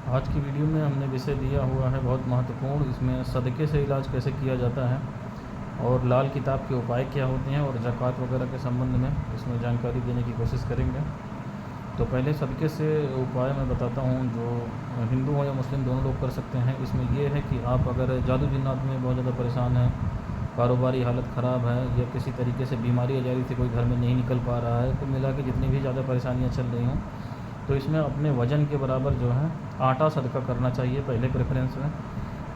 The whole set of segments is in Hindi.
आज की वीडियो में हमने विषय दिया हुआ है बहुत महत्वपूर्ण। इसमें सदक़े से इलाज कैसे किया जाता है और लाल किताब के उपाय क्या होते हैं और ज़कात वगैरह के संबंध में इसमें जानकारी देने की कोशिश करेंगे। तो पहले सदक़े से उपाय मैं बताता हूँ, जो हिंदू हो या मुस्लिम दोनों लोग कर सकते हैं। इसमें यह है कि आप अगर जादू जिन्नात में बहुत ज़्यादा परेशान हैं, कारोबारी हालत ख़राब है या किसी तरीके से बीमारी अजारी से कोई घर में नहीं निकल पा रहा है, कुल मिला के जितनी भी ज़्यादा परेशानियाँ चल रही हों, तो इसमें अपने वज़न के बराबर जो है आटा सदका करना चाहिए पहले प्रेफरेंस में,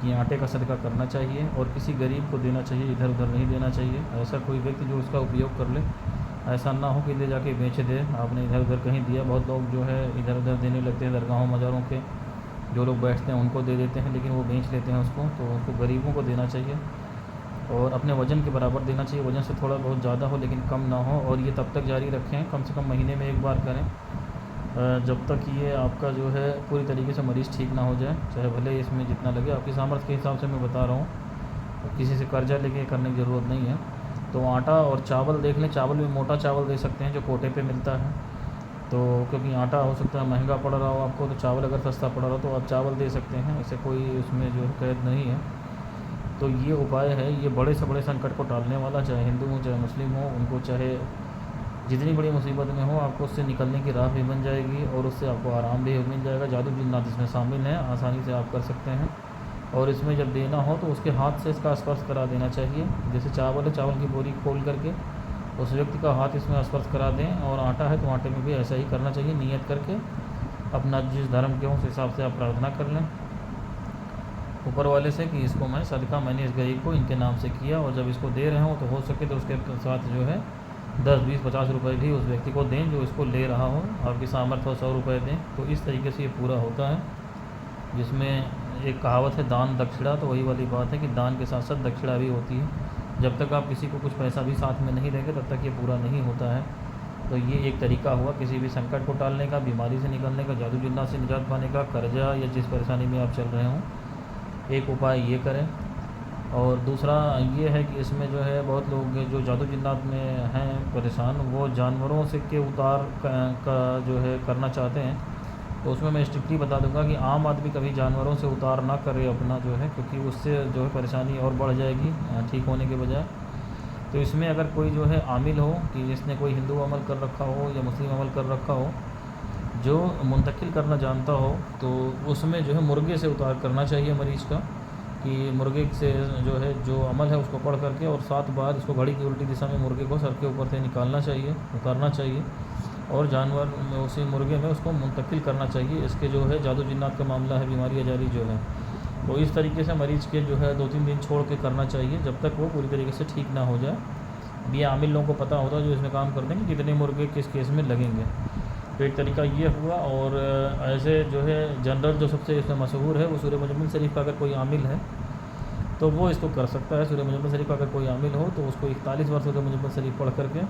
कि आटे का सदका करना चाहिए और किसी गरीब को देना चाहिए, इधर उधर नहीं देना चाहिए। ऐसा कोई व्यक्ति जो उसका उपयोग कर ले, ऐसा ना हो कि ले जाके बेच दे, आपने इधर उधर कहीं दिया। बहुत लोग जो है इधर उधर देने लगते हैं, दरगाहों मज़ारों के जो लोग बैठते हैं उनको दे देते हैं, लेकिन वो बेच लेते हैं उसको, तो उनको गरीबों को देना चाहिए और अपने वज़न के बराबर देना चाहिए। वज़न से थोड़ा बहुत ज़्यादा हो लेकिन कम ना हो, और ये तब तक जारी रखें, कम से कम महीने में एक बार करें, जब तक ये आपका जो है पूरी तरीके से मरीज़ ठीक ना हो जाए, चाहे भले इसमें जितना लगे। आपकी सामर्थ्य के हिसाब से मैं बता रहा हूँ, किसी से कर्जा लेके करने की ज़रूरत नहीं है। तो आटा और चावल देख लें, चावल भी मोटा चावल दे सकते हैं जो कोटे पे मिलता है, तो क्योंकि आटा हो सकता है महंगा पड़ रहा हो आपको, तो चावल अगर सस्ता पड़ रहा हो तो आप चावल दे सकते हैं, ऐसे कोई उसमें जो है कैद नहीं है। तो ये उपाय है, ये बड़े से बड़े संकट को टालने वाला, चाहे हिंदू हो चाहे मुस्लिम हो, उनको चाहे जितनी बड़ी मुसीबत में हो, आपको उससे निकलने की राह भी बन जाएगी और उससे आपको आराम भी मिल जाएगा। जादू जिन्नात इसमें शामिल हैं, आसानी से आप कर सकते हैं। और इसमें जब देना हो तो उसके हाथ से इसका स्पर्श करा देना चाहिए। जैसे चावल है, चावल की बोरी खोल करके उस व्यक्ति का हाथ इसमें स्पर्श करा दें, और आटा है तो आटे में भी ऐसा ही करना चाहिए। नियत करके अपना जिस धर्म के हो उस हिसाब से आप प्रार्थना कर लें ऊपर वाले से कि इसको मैं सदका मैंने इस गरीब को इनके नाम से किया, और जब इसको दे रहे हो तो हो सके तो उसके साथ जो है 10, 20, 50 रुपये भी उस व्यक्ति को दें जो इसको ले रहा हो। आपकी सामर्थ्य हो 100 रुपये दें। तो इस तरीके से ये पूरा होता है, जिसमें एक कहावत है दान दक्षिणा, तो वही वाली बात है कि दान के साथ साथ दक्षिणा भी होती है। जब तक आप किसी को कुछ पैसा भी साथ में नहीं देंगे तब तक ये पूरा नहीं होता है। तो ये एक तरीका हुआ किसी भी संकट को टालने का, बीमारी से निकलने का, जादू जिन्नात से निजात पाने का, कर्जा या जिस परेशानी में आप चल रहे हों, एक उपाय ये करें। और दूसरा ये है कि इसमें जो है बहुत लोग जो जादू जिन्नात में हैं परेशान, वो जानवरों से के उतार का जो है करना चाहते हैं, तो उसमें मैं स्ट्रिक्टली बता दूंगा कि आम आदमी कभी जानवरों से उतार ना करे अपना जो है, क्योंकि उससे जो है परेशानी और बढ़ जाएगी ठीक होने के बजाय। तो इसमें अगर कोई जो है आमिल हो कि जिसने कोई हिंदू अमल कर रखा हो या मुस्लिम अमल कर रखा हो, जो मुंतकिल करना जानता हो, तो उसमें जो है मुर्गे से उतार करना चाहिए मरीज़ का, कि मुर्गे से जो है जो अमल है उसको पढ़ करके और 7 बार इसको घड़ी की उल्टी दिशा में मुर्गे को सर के ऊपर से निकालना चाहिए, उतारना चाहिए, और जानवर में उसी मुर्गे में उसको मुंतकिल करना चाहिए। इसके जो है जादू जिन्नात का मामला है, बीमारी अजारी जो है, तो इस तरीके से मरीज़ के जो है 2-3 दिन छोड़ के करना चाहिए जब तक वो पूरी तरीके से ठीक ना हो जाए। ये आमिल लोगों को पता होता है जो इसमें काम करते हैं कि कितने मुर्गे किस केस में लगेंगे। तो एक तरीका ये हुआ। और ऐसे जो है जनरल जो सबसे इसमें मशहूर है वो सूरह मुजम्मिल शरीफ का अगर कोई आमिल है तो वो इसको कर सकता है। सूरह मुजम्मिल शरीफ का अगर कोई आमिल हो तो उसको 41 बार सूरह मुजम्मिल शरीफ पढ़ करके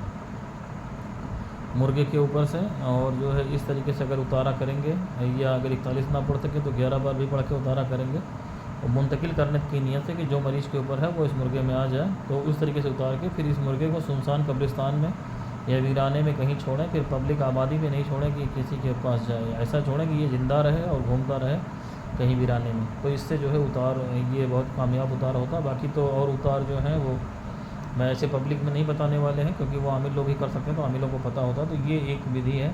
मुर्गे के ऊपर से, और जो है इस तरीके से अगर उतारा करेंगे, या अगर 41 ना पढ़ सके तो 11 बार भी पढ़ के उतारा करेंगे, और मुंतकिल करने की नीयत है कि जो मरीज़ के ऊपर है वो इस मुर्गे में आ जाए। तो उस तरीके से उतार के फिर इस मुर्गे को सुनसान कब्रिस्तान में या वीराने में कहीं छोड़ें, फिर पब्लिक आबादी में नहीं छोड़ें कि किसी के पास जाए, ऐसा छोड़ें कि ये ज़िंदा रहे और घूमता रहे कहीं वीराने में। तो इससे जो है उतार ये बहुत कामयाब उतार होता है। बाकी तो और उतार जो हैं वो मैं ऐसे पब्लिक में नहीं बताने वाले हैं, क्योंकि वो आमिल लोग ही कर सकते हैं, तो आमिलों को पता होता है। तो ये एक विधि है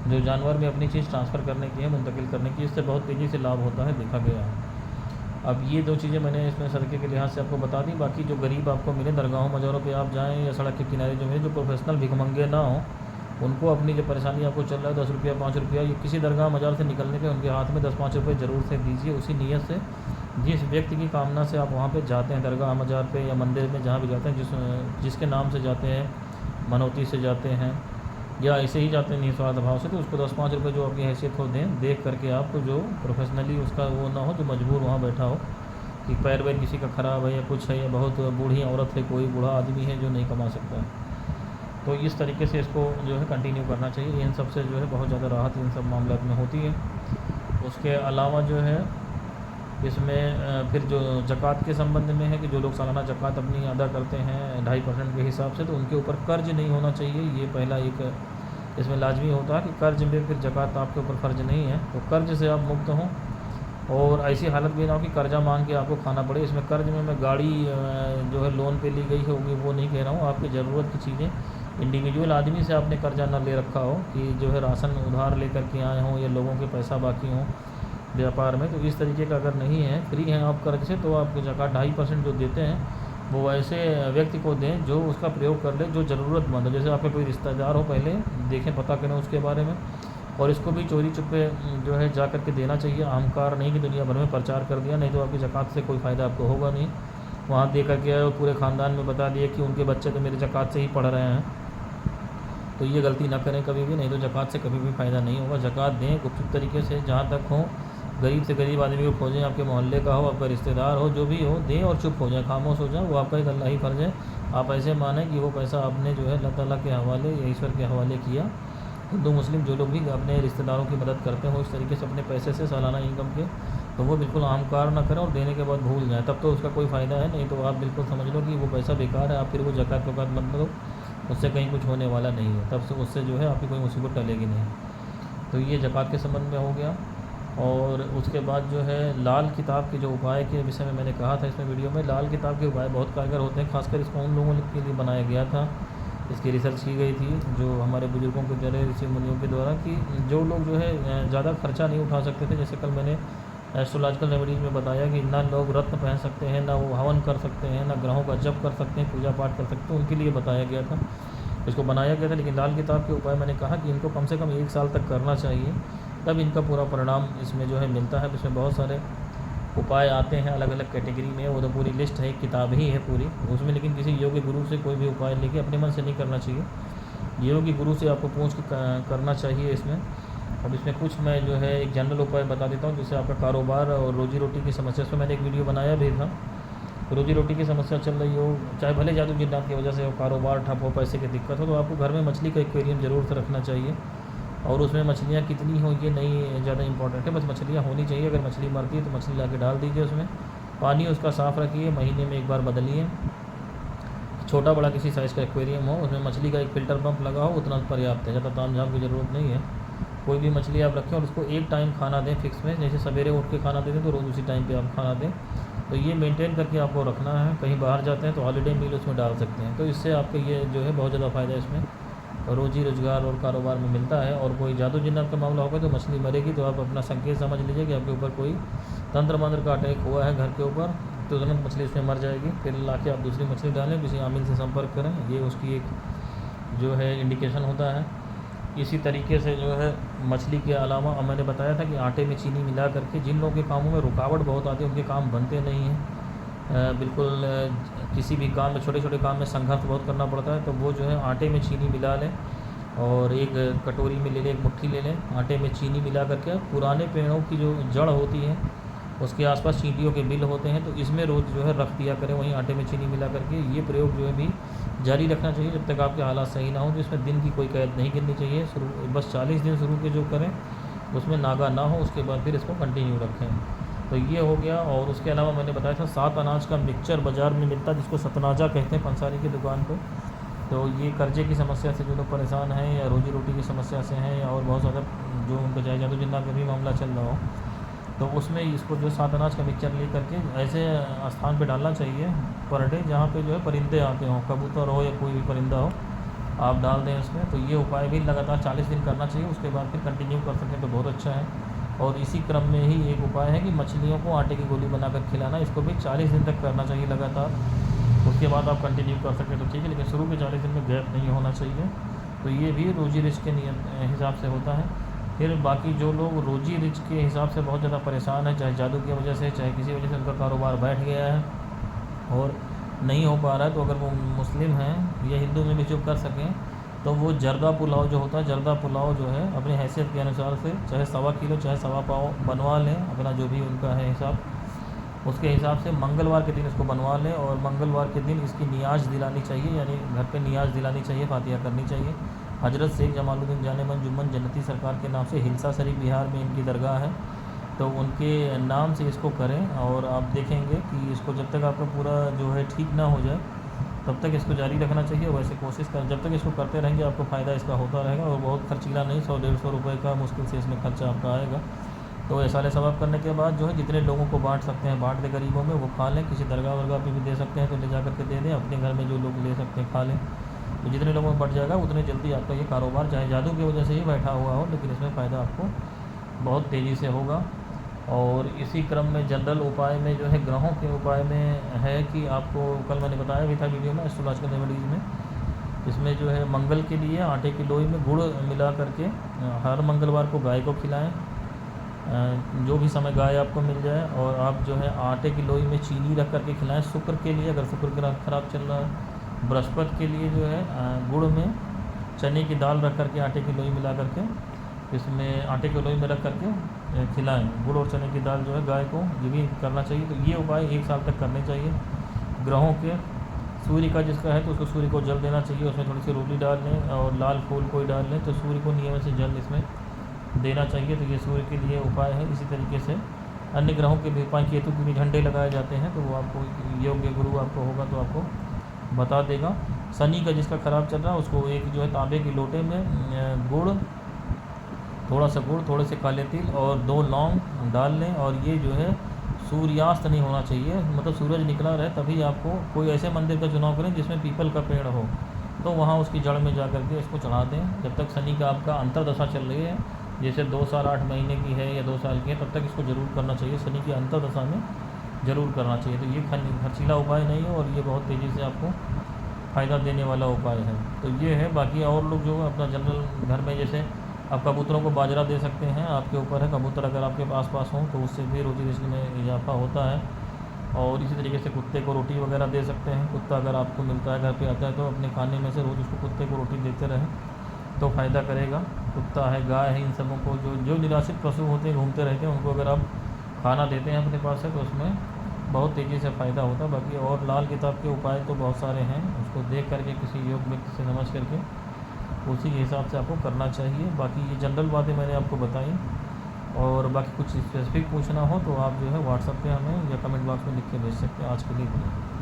जो जानवर में अपनी चीज़ ट्रांसफ़र करने की है, मुंतकिल करने की, इससे बहुत तेज़ी से लाभ होता है, देखा गया है। अब ये 2 चीज़ें मैंने इसमें सदक़े के लिहाज से आपको बता दी। बाकी जो गरीब आपको मिले, दरगाहों मज़ारों पे आप जाएँ या सड़क के किनारे जो मिले, जो प्रोफेशनल भिखमंगे ना हों, उनको अपनी जो परेशानी आपको चल रहा है 10 रुपया 5 रुपया, ये किसी दरगाह मज़ार से निकलने पे उनके हाथ में 10-5 रुपये ज़रूर से दीजिए, उसी नीयत से जिस व्यक्ति की कामना से आप वहाँ पे जाते हैं, दरगाह मज़ार पे या मंदिर में जहाँ भी जाते हैं, जिसके नाम से जाते हैं, मनौती से जाते हैं या ऐसे ही जाते हैं निस्वार्थ भाव से, तो उसको 10-5 रुपये जो आपकी हैसियत हो दें, देख करके आपको, जो प्रोफेशनली उसका वो ना हो, जो मजबूर वहाँ बैठा हो कि पैर वैर किसी का ख़राब है या कुछ है, या बहुत बूढ़ी औरत है, कोई बूढ़ा आदमी है जो नहीं कमा सकता है, तो इस तरीके से इसको जो है कंटिन्यू करना चाहिए। इन सब से जो है बहुत ज़्यादा राहत इन सब मामलों में होती है। उसके अलावा जो है इसमें फिर जो ज़कात के संबंध में है कि जो लोग सालाना ज़कात अपनी अदा करते हैं 2.5% के हिसाब से, तो उनके ऊपर कर्ज़ नहीं होना चाहिए। ये पहला एक इसमें लाजमी होता है कि कर्ज़ में फिर ज़कात आपके ऊपर फ़र्ज़ नहीं है, तो कर्ज़ से आप मुक्त हों और ऐसी हालत भी ना हो कि कर्जा मांग के आपको खाना पड़े। इसमें कर्ज में मैं गाड़ी जो है लोन पे ली गई होगी वो नहीं कह रहा हूँ, आपकी ज़रूरत की चीज़ें इंडिविजुअल आदमी से आपने कर्जा ना ले रखा हो कि जो है राशन उधार लेकर के आए हों या लोगों के पैसा बाकी हों व्यापार में। तो इस तरीके का अगर नहीं है, फ्री हैं आप कर्ज से, तो आप ज़कात 2.5% जो देते हैं वो ऐसे व्यक्ति को दें जो उसका प्रयोग कर ले, जो ज़रूरतमंद है। जैसे आपके कोई रिश्तेदार हो, पहले देखें, पता करें उसके बारे में, और इसको भी चोरी चुपे जो है जा कर के देना चाहिए। अहंकार नहीं कि दुनिया भर में प्रचार कर दिया, नहीं तो आपकी ज़कात से कोई फ़ायदा आपको होगा नहीं। वहाँ दे करके आए और पूरे ख़ानदान में बता दिया कि उनके बच्चे तो मेरे ज़कात से ही पढ़ रहे हैं। तो ये गलती ना करें कभी भी, नहीं तो ज़कात से कभी भी फ़ायदा नहीं होगा। ज़कात दें गुपचुप तरीके से, जहाँ तक हो गरीब से गरीब आदमी को खोजें, आपके मोहल्ले का हो, आपका रिश्तेदार हो, जो भी हो, दें और चुप हो जाए, खामोश हो जाए। वो आपका एक अल्लाह ही फ़र्ज़ है। आप ऐसे माने कि वो पैसा आपने जो है अल्लाह ताला के हवाले या ईश्वर के हवाले किया। हिंदू मुस्लिम जो लोग भी अपने रिश्तेदारों की मदद करते हो इस तरीके से अपने पैसे से सालाना इनकम के, तो वो बिल्कुल अहंकार ना करें और देने के बाद भूल जाएँ, तब तो उसका कोई फ़ायदा है। नहीं तो आप बिल्कुल समझ लो कि वो पैसा बेकार है, आप फिर वो ज़कात वकात मत दो, उससे कहीं कुछ होने वाला नहीं है, तब से उससे जो है आपकी कोई मुसीबत टलेगी नहीं। तो ये ज़कात के संबंध में हो गया। और उसके बाद जो है लाल किताब के जो उपाय के विषय में मैंने कहा था इसमें वीडियो में, लाल किताब के उपाय बहुत कारगर होते हैं। खासकर इसको उन लोगों के लिए बनाया गया था, इसकी रिसर्च की गई थी जो हमारे बुज़ुर्गों के द्वारा, ऋषि मुनियों के द्वारा, कि जो लोग जो है ज़्यादा खर्चा नहीं उठा सकते थे। जैसे कल मैंने एस्ट्रोलॉजिकल रेमेडीज़ में बताया कि ना लोग रत्न पहन सकते हैं, ना वो हवन कर सकते हैं, ना ग्रहों का जप कर सकते हैं, पूजा पाठ कर सकते हैं, उनके लिए बताया गया था, इसको बनाया गया था। लेकिन लाल किताब के उपाय मैंने कहा कि इनको कम से कम 1 साल तक करना चाहिए, तब इनका पूरा परिणाम इसमें जो है मिलता है। इसमें बहुत सारे उपाय आते हैं अलग अलग कैटेगरी में, वो तो पूरी लिस्ट है, किताब ही है पूरी उसमें। लेकिन किसी योग्य गुरु से कोई भी उपाय लेके अपने मन से नहीं करना चाहिए, योग्य गुरु से आपको पूछ के करना चाहिए इसमें। अब इसमें कुछ मैं जो है एक जनरल उपाय बता देता हूँ, जिससे आपका कारोबार और रोजी रोटी की समस्या, इसमें मैंने एक वीडियो बनाया भी था। रोजी रोटी की समस्या चल रही हो, चाहे भले जादू जिन्नात की वजह से हो, कारोबार ठप हो, पैसे की दिक्कत हो, तो आपको घर में मछली का एक्वेरियम ज़रूर से रखना चाहिए। और उसमें मछलियाँ कितनी हो ये नहीं ज़्यादा इंपॉर्टेंट है, बस मछलियाँ होनी चाहिए। अगर मछली मरती है तो मछली ला के डाल दीजिए उसमें, पानी उसका साफ़ रखिए, महीने में 1 बार बदलिए। छोटा बड़ा किसी साइज़ का एक्वेरियम हो, उसमें मछली का एक फ़िल्टर पंप लगा हो, उतना पर्याप्त है, ज़्यादा तामझाम की ज़रूरत नहीं है। कोई भी मछली आप रखें और उसको एक टाइम खाना दें फिक्स में, जैसे सवेरे उठ के खाना देते तो रोज़ उसी टाइम पे आप खाना दें। तो ये मेंटेन करके आपको रखना है। कहीं बाहर जाते हैं तो हॉलीडे मील उसमें डाल सकते हैं, तो इससे आपको ये जो है बहुत ज़्यादा फ़ायदा इसमें रोज़ी रोज़गार और कारोबार में मिलता है। और कोई जादू जिन्नात का मामला होगा तो मछली मरेगी, तो आप अपना संकेत समझ लीजिए कि आपके ऊपर कोई तंत्र मंत्र का अटैक हुआ है घर के ऊपर, तो तुरंत मछली उसमें मर जाएगी। फिर ला के आप दूसरी मछली डालें, किसी आमिल से संपर्क करें, ये उसकी एक जो है इंडिकेशन होता है। इसी तरीके से जो है मछली के अलावा मैंने बताया था कि आटे में चीनी मिला करके, जिन लोगों के कामों में रुकावट बहुत आती है, उनके काम बनते नहीं हैं बिल्कुल। किसी भी काम में, छोटे छोटे काम में संघर्ष बहुत करना पड़ता है, तो वो जो है आटे में चीनी मिला लें और एक कटोरी में ले लें, एक मुट्ठी ले लें, आटे में चीनी मिला करके पुराने पेड़ों की जो जड़ होती है उसके आसपास चींटियों के बिल होते हैं, तो इसमें रोज़ जो है रख दिया करें, वहीं आटे में चीनी मिला करके। ये प्रयोग जो है भी जारी रखना चाहिए जब तक आपके हालात सही ना हो। तो इसमें दिन की कोई कैद नहीं गिननी चाहिए, शुरू बस 40 दिन शुरू के जो करें उसमें नागा ना हो, उसके बाद फिर इसको कंटिन्यू रखें। तो ये हो गया। और उसके अलावा मैंने बताया था 7 अनाज का मिक्सचर बाज़ार में मिलता है, जिसको सतनाजा कहते हैं पंसारी की दुकान पर। तो ये कर्जे की समस्या से जो लोग परेशान हैं, या रोजी रोटी की समस्या से हैं, या और बहुत ज़्यादा जो उनको चाहे जादू जिन्नात का भी मामला चल रहा हो, तो उसमें इसको जो 7 अनाज का मिक्सचर ले करके ऐसे स्थान पे डालना चाहिए पर डे जहाँ पे जो है परिंदे आते हों, कबूतर हो या कोई भी परिंदा हो, आप डाल दें उसमें। तो ये उपाय भी लगातार 40 दिन करना चाहिए, उसके बाद फिर कंटिन्यू कर सकें तो बहुत अच्छा है। और इसी क्रम में ही एक उपाय है कि मछलियों को आटे की गोली बनाकर खिलाना, इसको भी 40 दिन तक करना चाहिए लगातार। उसके बाद आप कंटिन्यू कर सकें तो ठीक है, लेकिन शुरू के 40 दिन में गैप नहीं होना चाहिए। तो ये भी रोजी रिस्क के हिसाब से होता है। फिर बाकी जो लोग रोजी रिच के हिसाब से बहुत ज़्यादा परेशान है, चाहे जादू की वजह से, चाहे किसी वजह से उनका कारोबार बैठ गया है और नहीं हो पा रहा है, तो अगर वो मुस्लिम हैं या हिंदू में भी जो कर सकें, तो वो जर्दा पुलाव जो होता है, जर्दा पुलाव जो है अपनी हैसियत के अनुसार से चाहे 1.25 किलो चाहे 1.25 पाव बनवा लें, अपना जो भी उनका है हिसाब, उसके हिसाब से मंगलवार के दिन इसको बनवा लें। और मंगलवार के दिन इसकी नियाज दिलानी चाहिए, यानी घर पे नियाज दिलानी चाहिए, फातिहा करनी चाहिए। हज़रत शेख जमालुद्दीन जानेमन जुम्मन जन्नती सरकार के नाम से हिलसा शरीफ बिहार में इनकी दरगाह है, तो उनके नाम से इसको करें। और आप देखेंगे कि इसको जब तक आपका पूरा जो है ठीक ना हो जाए तब तक इसको जारी रखना चाहिए। वैसे कोशिश करें, जब तक इसको करते रहेंगे आपको फ़ायदा इसका होता रहेगा। और बहुत खर्चीला नहीं, 100-150 रुपये का मुश्किल से इसमें खर्चा आपका आएगा। तो ऐसा सवाब करने के बाद जो है जितने लोगों को बांट सकते हैं बांट दे, गरीबों में वो खा लें, किसी दरगाह वर्गाह पे भी दे सकते हैं तो ले जा करके दे दें, अपने घर में जो लोग ले सकते हैं खा लें। तो जितने लोगों में बढ़ जाएगा उतने जल्दी आपका ये कारोबार चाहे जादू की वजह से ही बैठा हुआ हो, लेकिन इसमें फ़ायदा आपको बहुत तेज़ी से होगा। और इसी क्रम में जनरल उपाय में जो है ग्रहों के उपाय में है कि आपको कल मैंने बताया भी था वीडियो में एस्ट्रोलॉजिकल रेमेडीज़ में, इसमें जो है मंगल के लिए आटे की लोई में गुड़ मिला करके हर मंगलवार को गाय को खिलाएं, जो भी समय गाय आपको मिल जाए, और आप जो है आटे की लोई में चीनी रख करके खिलाएं। शुक्र के लिए अगर शुक्र ग्रह खराब चल रहा है, बृहस्पति के लिए जो है गुड़ में चने की दाल रख करके आटे की लोई मिला करके इसमें आटे की लोई में रख करके खिलाएं। गुड़ और चने की दाल जो है गाय को ये भी करना चाहिए। तो ये उपाय 1 साल तक करने चाहिए। ग्रहों के सूर्य का जिसका है तो उसको सूर्य को जल देना चाहिए, उसमें थोड़ी सी रोटी डाल लें और लाल फूल कोई डाल लें, तो सूर्य को नियमित से जल इसमें देना चाहिए। तो ये सूर्य के लिए उपाय है। इसी तरीके से अन्य ग्रहों के भी उपाय, केतु के भी झंडे लगाए जाते हैं, तो वो आपको योग्य गुरु आपको होगा तो आपको बता देगा। शनि का जिसका ख़राब चल रहा है उसको एक जो है तांबे की लोटे में गुड़, थोड़ा सा गुड़, थोड़े से काले तिल और 2 लौंग डाल लें, और ये जो है सूर्यास्त नहीं होना चाहिए, मतलब सूरज निकला रहे तभी आपको कोई ऐसे मंदिर का चुनाव करें जिसमें पीपल का पेड़ हो, तो वहाँ उसकी जड़ में जा करके इसको चढ़ा दें। जब तक शनि का आपका अंतरदशा चल रही है, जैसे 2 साल 8 महीने की है या 2 साल की है, तब तक इसको ज़रूर करना चाहिए। शनि की अंतरदशा में ज़रूर करना चाहिए। तो ये खर्चीला उपाय नहीं है और ये बहुत तेज़ी से आपको फ़ायदा देने वाला उपाय है। तो ये है। बाकी और लोग जो अपना जनरल घर में जैसे आप कबूतरों को बाजरा दे सकते हैं, आपके ऊपर है। कबूतर अगर आपके पास हों तो उससे भी रोजी रोटी में इजाफा होता है। और इसी तरीके से कुत्ते को रोटी वगैरह दे सकते हैं। कुत्ता अगर आपको मिलता है घर पे आता है तो अपने खाने में से रोज़ उसको कुत्ते को रोटी देते रहें तो फ़ायदा करेगा। कुत्ता है, गाय है, इन सबों को जो निराश्रित पशु होते हैं, घूमते रहते हैं, उनको अगर आप खाना देते हैं अपने पास से तो उसमें बहुत तेज़ी से फ़ायदा होता है। बाकी और लाल किताब के उपाय तो बहुत सारे हैं, उसको देख करके किसी योग व्यक्ति से समझ करके उसी के हिसाब से आपको करना चाहिए। बाकी ये जनरल बातें मैंने आपको बताई, और बाकी कुछ स्पेसिफिक पूछना हो तो आप जो है व्हाट्सएप पे हमें या कमेंट बॉक्स में लिख के भेज सकते हैं। आज के लिए इतना ही।